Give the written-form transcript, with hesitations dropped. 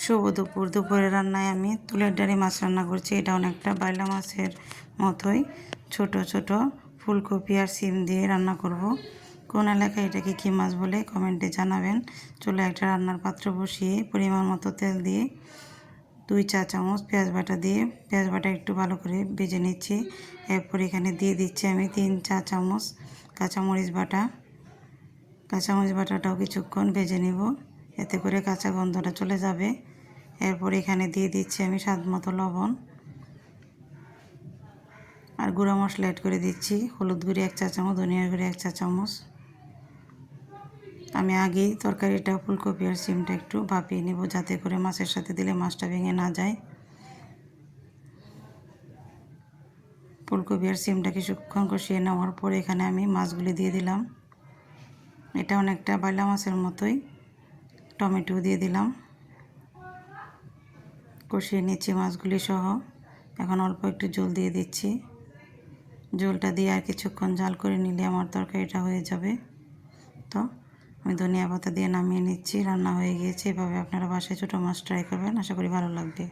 শুভ দুপুর। দুপুরের রান্নায় আমি তুলের ডাঁড়ি মাছ রান্না করছি। এটা অনেকটা বাইলা মাছের মতোই ছোট ছোট ফুলকপি আর সিম দিয়ে রান্না করব। কোন এলাকায় এটাকে কী মাছ বলে কমেন্টে জানাবেন। চলে একটা রান্নার পাত্র বসিয়ে পরিমাণ মতো তেল দিয়ে 2 চা চামচ পেঁয়াজ বাটা দিয়ে পেঁয়াজ বাটা একটু ভালো করে ভেজে নিচ্ছি। এরপর এখানে দিয়ে দিচ্ছি আমি 3 চা চামচ কাঁচামরিচ বাটা। কাঁচামরিচ বাটাটাও কিছুক্ষণ ভেজে নিব, এতে করে কাঁচা গন্ধটা চলে যাবে। এরপর এখানে দিয়ে দিচ্ছি আমি স্বাদ মতো লবণ আর গুঁড়া মশলা অ্যাড করে দিচ্ছি। হলুদ গুঁড়ি 1 চা চামচ, ধনিয়ার গুঁড়ি 1 চা চামচ। আমি আগেই তরকারিটা ফুলকপি আর সিমটা একটু ভাপিয়ে নেব, যাতে করে মাছের সাথে দিলে মাছটা ভেঙে না যায়। ফুলকপি আর সিমটা কিছুক্ষণ কষিয়ে নেওয়ার পর এখানে আমি মাছগুলি দিয়ে দিলাম। এটা অনেকটা বাইলা মাছের মতোই। টমেটো দিয়ে দিলাম, কষিয়ে নিচ্ছি মাছগুলি সহ। এখন অল্প একটু জল দিয়ে দিচ্ছি। জলটা দিয়ে আর কিছুক্ষণ জাল করে নিলে আমার তরকারিটা হয়ে যাবে। তো আমি ধনিয়া পাতা দিয়ে নামিয়ে নিচ্ছি। রান্না হয়ে গিয়েছে। এভাবে আপনারা বাসায় ছোটো মাছ ট্রাই করবেন, আশা করি ভালো লাগবে।